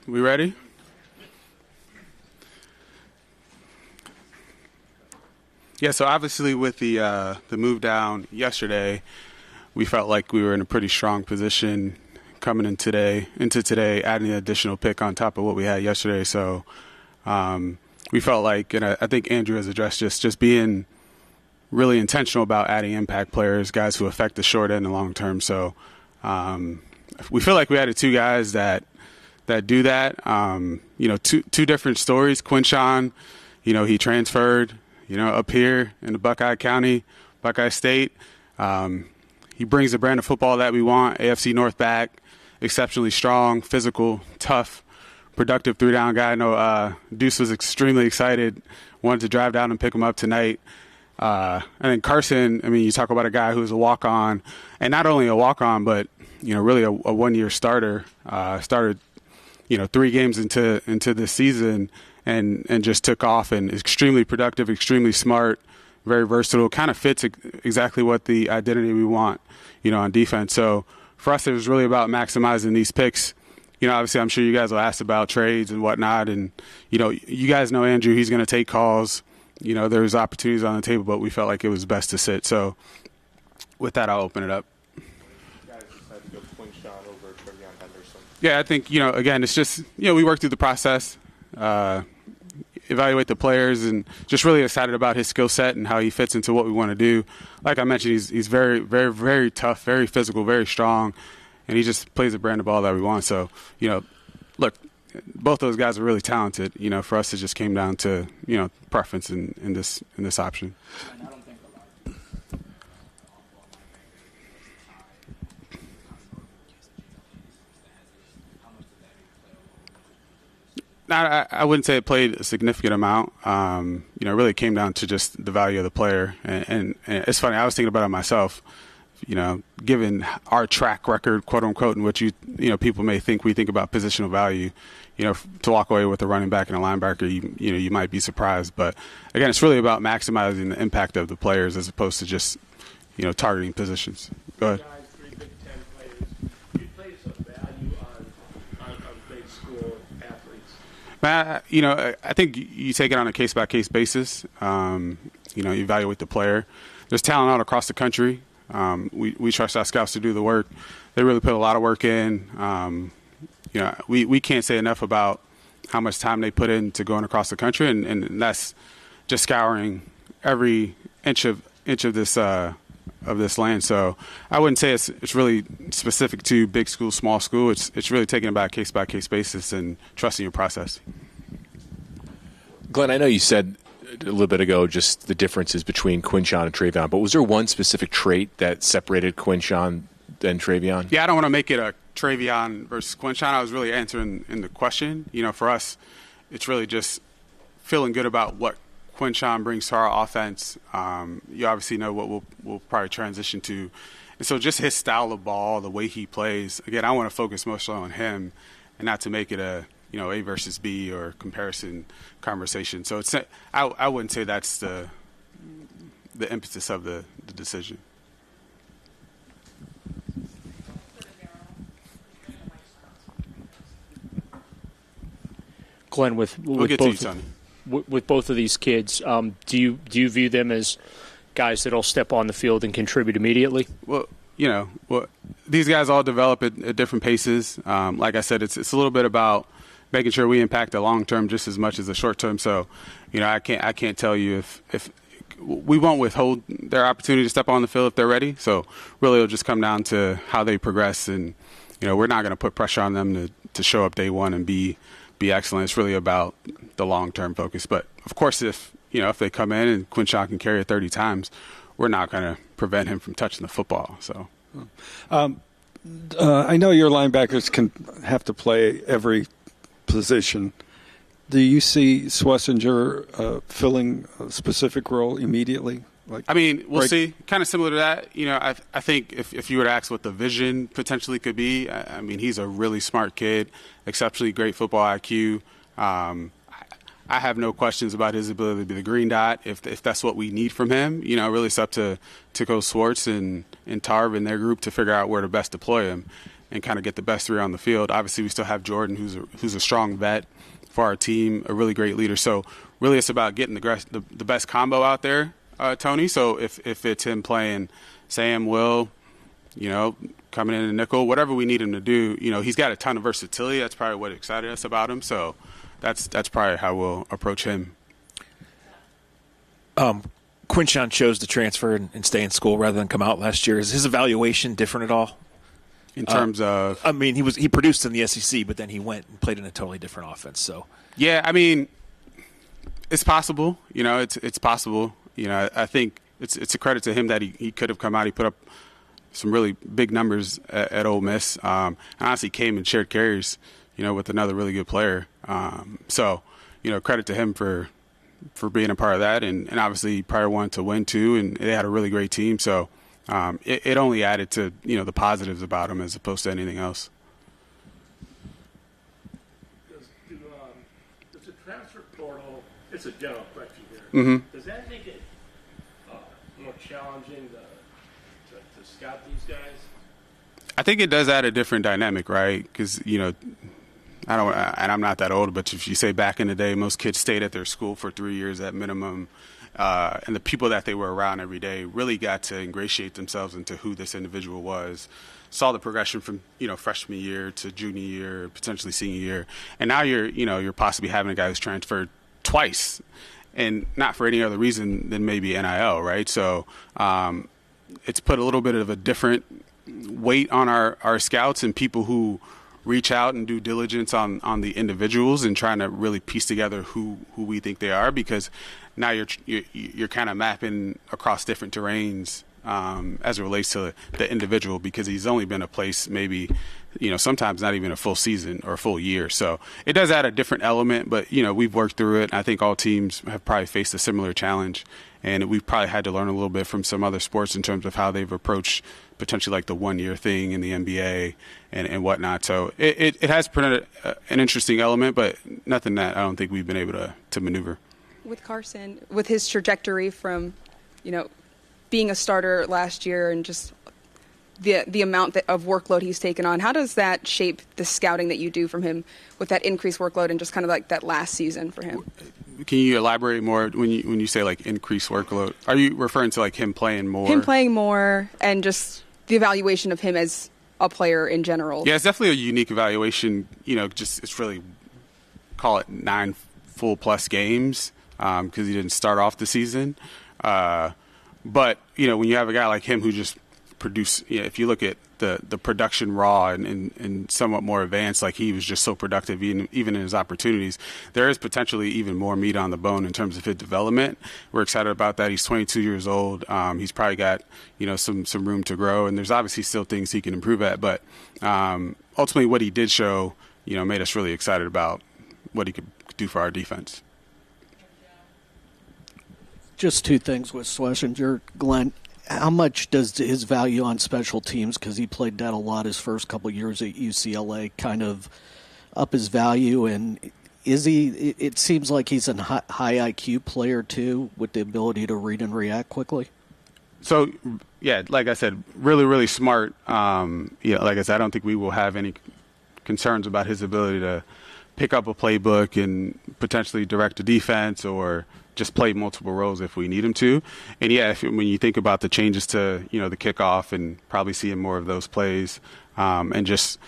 We ready? Yeah, so obviously with the move down yesterday, we felt like we were in a pretty strong position coming into today, adding an additional pick on top of what we had yesterday. So we felt like, and I think Andrew has addressed just being really intentional about adding impact players, guys who affect the short end and long term. So we feel like we added two guys that do that. Two different stories. Quinshon, he transferred, up here in the Buckeye County, Buckeye State. He brings the brand of football that we want. AFC North back, exceptionally strong, physical, tough, productive three-down guy. I know Deuce was extremely excited, wanted to drive down and pick him up tonight. And then Carson, you talk about a guy who's a walk-on, and not only a walk-on, but really a one-year starter. Started 3 games into this season and just took off, and extremely productive, extremely smart, very versatile, kind of fits exactly what the identity we want, on defense. So for us, it was really about maximizing these picks. Obviously, I'm sure you guys will ask about trades and whatnot, and you guys know Andrew, he's going to take calls. There's opportunities on the table, but we felt like it was best to sit. So with that, I'll open it up. You guys decided to go Quinshon over Trevion Henderson. Yeah, I think, again, it's just, we work through the process, evaluate the players, and just really excited about his skill set and how he fits into what we want to do. Like I mentioned, he's very, very, very tough, very physical, very strong, and he just plays the brand of ball that we want. So, look, both those guys are really talented. For us, it just came down to, preference in this option. I wouldn't say it played a significant amount. It really came down to just the value of the player. And it's funny, I was thinking about it myself. Given our track record, quote unquote, in which people may think we think about positional value, to walk away with a running back and a linebacker, you might be surprised. But again, it's really about maximizing the impact of the players as opposed to just targeting positions. Go ahead. I think you take it on a case-by-case basis. You evaluate the player. There's talent all across the country. We trust our scouts to do the work. They really put a lot of work in. We can't say enough about how much time they put into going across the country, and that's just scouring every inch of this land. So I wouldn't say it's really specific to big school, small school. It's really taking about a case-by-case basis and trusting your process. Glenn, I know you said a little bit ago just the differences between Quinshon and Trevion, but was there one specific trait that separated Quinshon and Trevion? Yeah, I don't want to make it a Trevion versus Quinshon. I was really answering in the question. For us, it's really just feeling good about what Quinshon brings to our offense. You obviously know what we'll probably transition to. And so just his style of ball, the way he plays, again, I want to focus mostly on him and not to make it a A versus B or comparison conversation. So I wouldn't say that's the impetus of the decision. Glenn, with both of these kids, do you view them as guys that'll step on the field and contribute immediately? Well, these guys all develop at different paces. Like I said, it's a little bit about making sure we impact the long term just as much as the short term. So, I can't tell you if we won't withhold their opportunity to step on the field if they're ready. So really, it'll just come down to how they progress, and we're not going to put pressure on them to show up day one and be excellent. It's really about the long term focus. But of course, if they come in and Quinshon can carry it 30 times, we're not going to prevent him from touching the football. So. I know your linebackers can have to play every position. Do you see Schwesinger filling a specific role immediately? We'll see. Kind of similar to that. I think if you were to ask what the vision potentially could be, he's a really smart kid, exceptionally great football IQ. I have no questions about his ability to be the green dot if that's what we need from him. Really it's up to Coach Swartz and Tarv and their group to figure out where to best deploy him. and kind of get the best three on the field. Obviously, we still have Jordan, who's a strong vet for our team, a really great leader. So really it's about getting the best combo out there, Tony. So if it's him playing Sam, Will, coming in a nickel, whatever we need him to do, he's got a ton of versatility. That's probably what excited us about him. So that's probably how we'll approach him. Quinshon chose to transfer and stay in school rather than come out last year. Is his evaluation different at all? In terms of, I mean, he produced in the SEC, but then he went and played in a totally different offense. So yeah, I mean, it's possible. It's possible. I think it's a credit to him that he could have come out. He put up some really big numbers at Ole Miss. And honestly, came and shared carries, with another really good player. So credit to him for being a part of that, and obviously he probably wanted to win too, and they had a really great team. So. It only added to the positives about him as opposed to anything else. Does the transfer portal? It's a general question here. Mm-hmm. Does that make it more challenging to scout these guys? I think it does add a different dynamic, right? Because I don't, and I'm not that old, but if you say back in the day, most kids stayed at their school for 3 years at minimum. And the people that they were around every day really got to ingratiate themselves into who this individual was, saw the progression from, freshman year to junior year, potentially senior year. And now you're possibly having a guy who's transferred twice, and not for any other reason than maybe NIL, right? So it's put a little bit of a different weight on our scouts and people who reach out and do diligence on the individuals and trying to really piece together who we think they are, because now you're kind of mapping across different terrains as it relates to the individual, because he's only been a place maybe, sometimes not even a full season or a full year. So it does add a different element, but, we've worked through it. I think all teams have probably faced a similar challenge, and we've probably had to learn a little bit from some other sports in terms of how they've approached potentially like the 1 year thing in the NBA and whatnot. So it has presented an interesting element, but nothing that I don't think we've been able to maneuver. With Carson, with his trajectory from, being a starter last year and just the amount of workload he's taken on, how does that shape the scouting that you do from him with that increased workload and just kind of like that last season for him? Can you elaborate more when you say like increased workload? Are you referring to like him playing more? Him playing more and just the evaluation of him as a player in general. Yeah, it's definitely a unique evaluation. It's really, call it 9 full plus games because he didn't start off the season. But, when you have a guy like him who just produced, if you look at the production raw and somewhat more advanced, like he was just so productive even in his opportunities, there is potentially even more meat on the bone in terms of his development. We're excited about that. He's 22 years old. He's probably got, some room to grow, and there's obviously still things he can improve at. But ultimately what he did show, made us really excited about what he could do for our defense. Just two things with Schwesinger, Glenn. How much does his value on special teams, because he played that a lot his first couple of years at UCLA, kind of up his value? And is he? It seems like he's a high IQ player too, with the ability to read and react quickly. So, yeah, like I said, really, really smart. Like I said, I don't think we will have any concerns about his ability to pick up a playbook and potentially direct a defense or just play multiple roles if we need him to. And yeah, when you think about the changes to, the kickoff and probably seeing more of those plays, and just,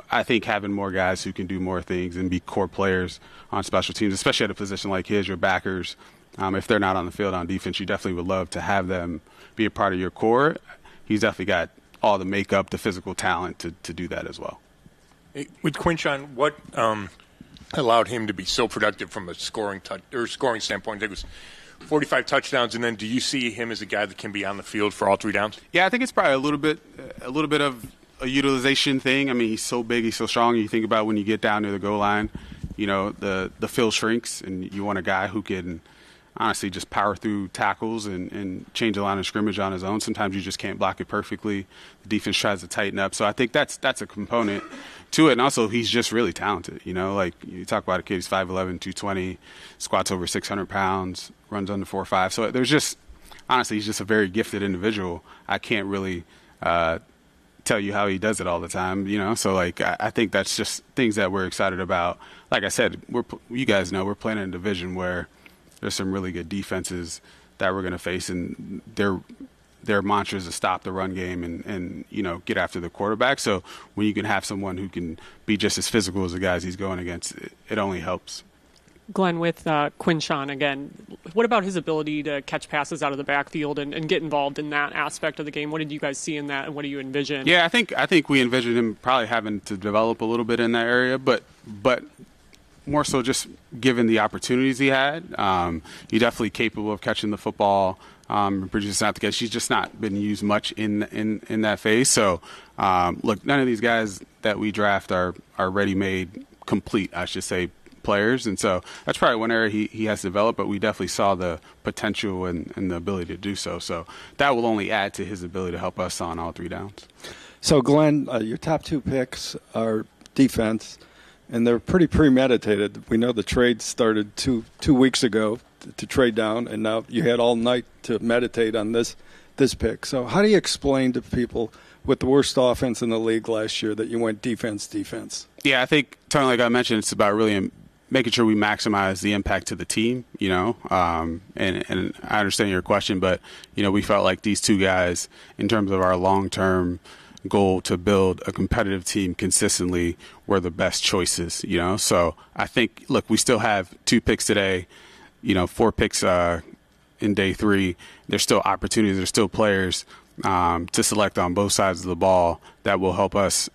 I think having more guys who can do more things and be core players on special teams, especially at a position like his, your backers, if they're not on the field on defense, you definitely would love to have them be a part of your core. He's definitely got all the makeup, the physical talent to do that as well. With Quinshon, what allowed him to be so productive from a scoring standpoint? I think it was 45 touchdowns, and then do you see him as a guy that can be on the field for all 3 downs? Yeah, I think it's probably a little bit of a utilization thing. I mean, he's so big, he's so strong. You think about when you get down to the goal line, the field shrinks, and you want a guy who can honestly just power through tackles and change the line of scrimmage on his own. Sometimes you just can't block it perfectly. The defense tries to tighten up. So I think that's a component to it. And also, he's just really talented. Like you talk about a kid, he's 5'11", 220, squats over 600 pounds, runs under 4.5. So there's just, honestly, he's just a very gifted individual. I can't really tell you how he does it all the time, So, like, I think that's just things that we're excited about. Like I said, you guys know we're playing in a division where there's some really good defenses that we're going to face, and their mantra is to stop the run game and get after the quarterback. So when you can have someone who can be just as physical as the guys he's going against, it only helps. Glenn, with Quinshon again, what about his ability to catch passes out of the backfield and get involved in that aspect of the game? What did you guys see in that, and what do you envision? Yeah, I think we envisioned him probably having to develop a little bit in that area, but more so just given the opportunities he had. He's definitely capable of catching the football. Bridges not the catch. She's just not been used much in that phase. So, look, none of these guys that we draft are ready-made, complete, I should say, players, and so that's probably one area he has developed, but we definitely saw the potential and the ability to do so. So that will only add to his ability to help us on all 3 downs. So, Glenn, your top 2 picks are defense, and they're pretty premeditated. We know the trade started two weeks ago to trade down, and now you had all night to meditate on this pick. So how do you explain to people with the worst offense in the league last year that you went defense? Yeah, I think, Tony, like I mentioned, it's about really making sure we maximize the impact to the team, and I understand your question, but, we felt like these 2 guys, in terms of our long-term goal to build a competitive team consistently, were the best choices, So I think, look, we still have 2 picks today, 4 picks in day 3. There's still opportunities. There's still players to select on both sides of the ball that will help us,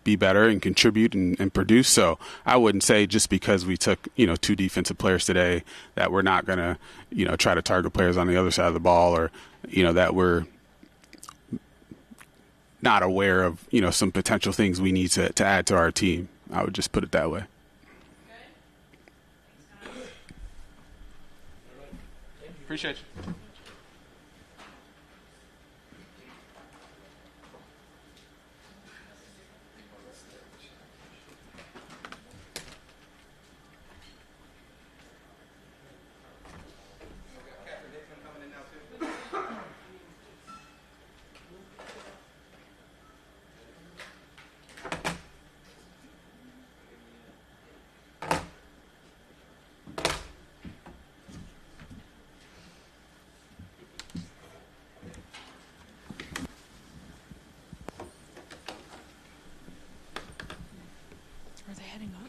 be better and contribute and produce. So I wouldn't say just because we took, 2 defensive players today that we're not going to, try to target players on the other side of the ball, or, that we're not aware of, some potential things we need to add to our team. I would just put it that way. Appreciate you. Are they heading up?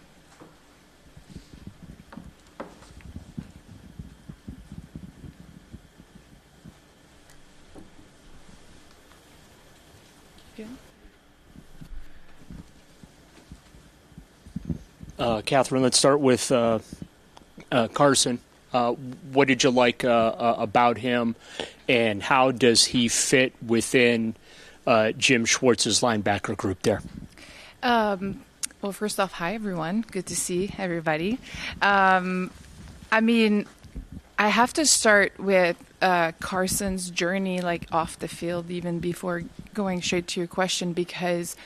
Catherine, let's start with Carson. What did you like about him, and how does he fit within Jim Schwartz's linebacker group there? Well, first off, hi, everyone. Good to see everybody. I have to start with Carson's journey, like off the field, even before going straight to your question, because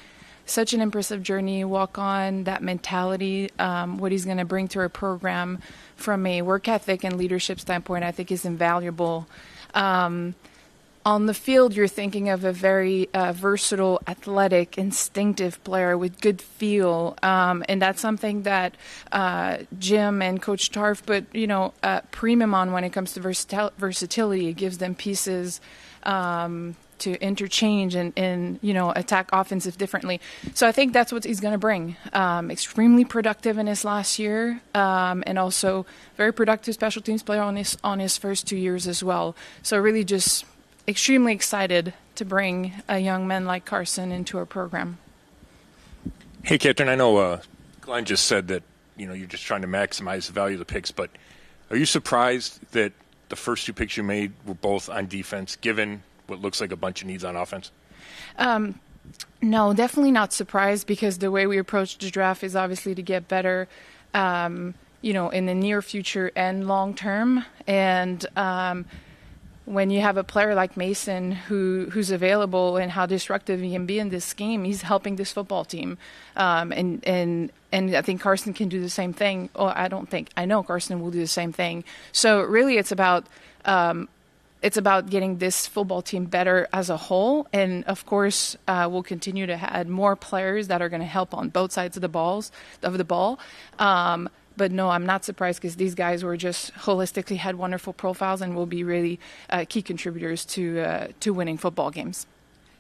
such an impressive journey, walk on, that mentality, what he's going to bring to our program from a work ethic and leadership standpoint, I think is invaluable. On the field, you're thinking of a very versatile, athletic, instinctive player with good feel, and that's something that Jim and Coach Tarf put, premium on when it comes to versatility. It gives them pieces to interchange and attack offensive differently. So I think that's what he's going to bring. Extremely productive in his last year, and also very productive special teams player on his first 2 years as well. So really just extremely excited to bring a young man like Carson into our program. Hey, Captain, I know Glenn just said that, you're just trying to maximize the value of the picks, but are you surprised that the first 2 picks you made were both on defense, given what looks like a bunch of needs on offense? No, definitely not surprised, because the way we approach the draft is obviously to get better, in the near future and long term. And when you have a player like Mason who's available and how disruptive he can be in this game, he's helping this football team. And I think Carson can do the same thing. I know Carson will do the same thing. So really it's about it's about getting this football team better as a whole. And, of course, we'll continue to add more players that are going to help on both sides of the ball. But, no, I'm not surprised because these guys were just holistically had wonderful profiles and will be really key contributors to winning football games.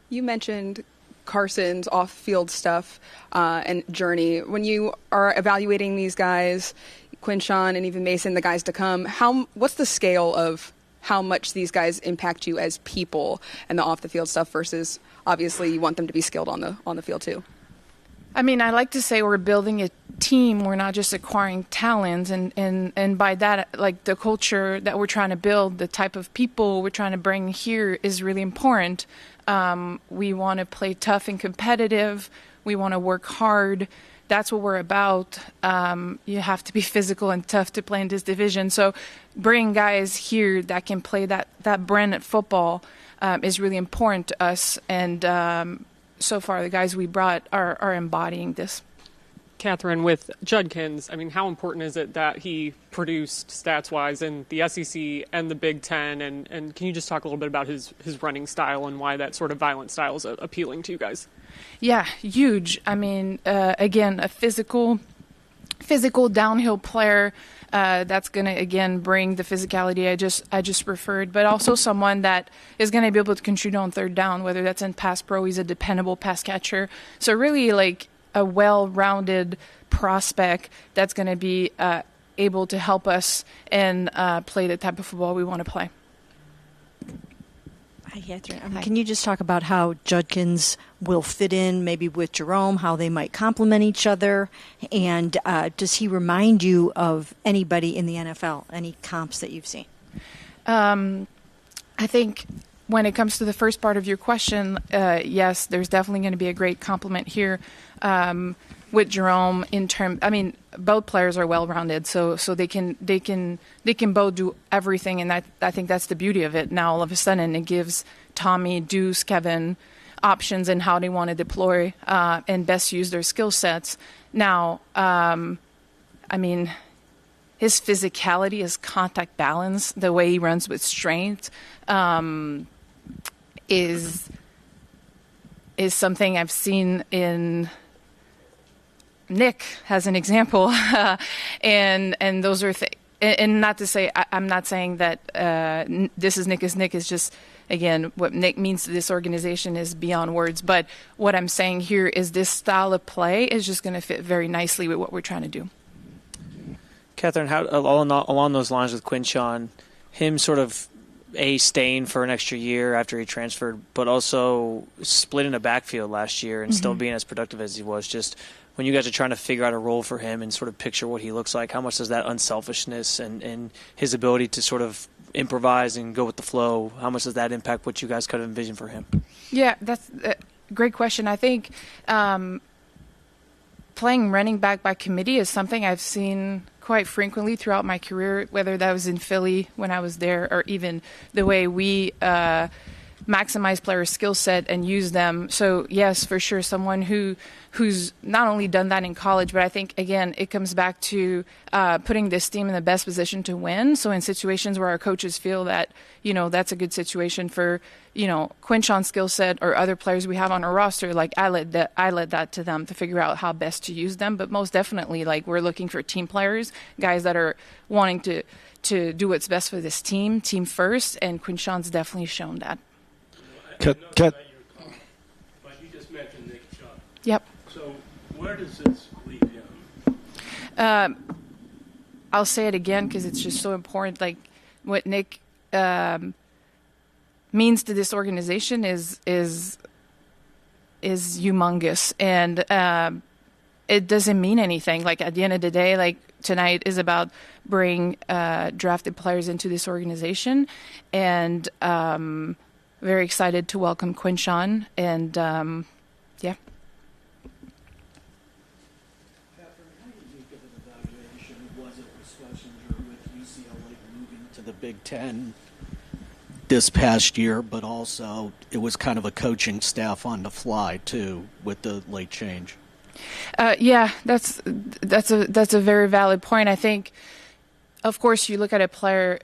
You mentioned Carson's off-field stuff and journey. When you are evaluating these guys, Quinshon and even Mason, the guys to come, what's the scale of how much these guys impact you as people and the off-the-field stuff versus obviously you want them to be skilled on the field too? I mean, I like to say we're building a team. We're not just acquiring talent. And by that, like the culture that we're trying to build, the type of people we're trying to bring here is really important. We want to play tough and competitive. We want to work hard. That's what we're about. You have to be physical and tough to play in this division. So bringing guys here that can play that brand of football is really important to us. And so far, the guys we brought are embodying this. Catherine, with Judkins, I mean, how important is it that he produced stats-wise in the SEC and the Big Ten? And can you just talk a little bit about his running style and why that sort of violent style is appealing to you guys? Yeah, huge. I mean, again, a physical downhill player that's going to, again, bring the physicality I just referred, but also someone that is going to be able to contribute on third down, whether that's in pass pro. He's a dependable pass catcher. So really, like, a well-rounded prospect that's going to be able to help us and play the type of football we want to play. Hi, Catherine. Can you just talk about how Judkins will fit in maybe with Jerome, how they might complement each other, and does he remind you of anybody in the NFL, any comps that you've seen? I think when it comes to the first part of your question, yes, there's definitely going to be a great complement here with Jerome. Both players are well-rounded, so they can both do everything, and I think that's the beauty of it. Now all of a sudden it gives Tommy, Deuce, Kevin options in how they want to deploy and best use their skill sets. Now, his physicality, his contact balance, the way he runs with strength, is something I've seen in Nick as an example, and those are and not to say I'm not saying that this is Nick is just, again, what Nick means to this organization is beyond words. But what I'm saying here is this style of play is just going to fit very nicely with what we're trying to do. Catherine, how along those lines with Quinshon, him sort of staying for an extra year after he transferred, but also splitting a backfield last year and still being as productive as he was. Just when you guys are trying to figure out a role for him and sort of picture what he looks like, how much does that unselfishness and his ability to sort of improvise and go with the flow, how much does that impact what you guys could envision for him? Yeah, that's a great question. I think playing running back by committee is something I've seen quite frequently throughout my career, whether that was in Philly when I was there or even the way we maximize players' skill set and use them. So, yes, for sure, someone who's not only done that in college, but I think, again, it comes back to putting this team in the best position to win. So in situations where our coaches feel that, that's a good situation for, Quinshon's skill set or other players we have on our roster, like I led that to them to figure out how best to use them. But most definitely, like, we're looking for team players, guys that are wanting to do what's best for this team first, and Quinshon's definitely shown that. But you just mentioned Nick Chubb. Yep. So where does this leave him? I'll say it again because it's just so important. Like, what Nick means to this organization is humongous, and it doesn't mean anything. Like, at the end of the day, like, tonight is about bring drafted players into this organization, and very excited to welcome Quinshon, and yeah. Catherine, how unique of an evaluation was it with Schwesinger with UCLA moving to the Big Ten this past year, but also it was kind of a coaching staff on the fly too with the late change? Yeah, that's a very valid point. I think, of course, you look at a player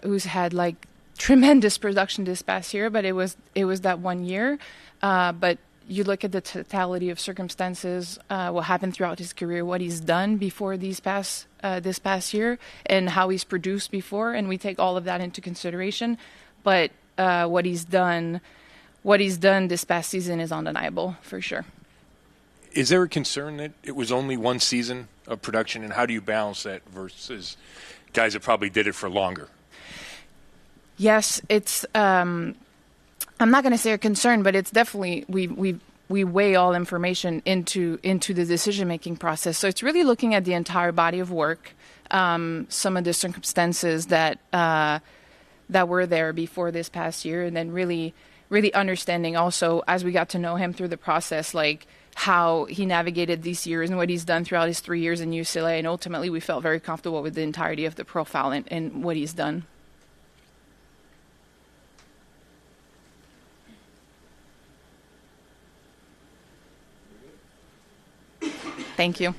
who's had like tremendous production this past year, but it was that 1 year. But you look at the totality of circumstances, what happened throughout his career, what he's done before this past year, and how he's produced before, and we take all of that into consideration. But what he's done this past season is undeniable for sure. Is there a concern that it was only one season of production, and how do you balance that versus guys that probably did it for longer? Yes, it's. I'm not going to say a concern, but it's definitely we weigh all information into the decision-making process. So it's really looking at the entire body of work, some of the circumstances that were there before this past year, and then really understanding also as we got to know him through the process, like how he navigated these years and what he's done throughout his 3 years in UCLA. And ultimately, we felt very comfortable with the entirety of the profile and what he's done. Thank you.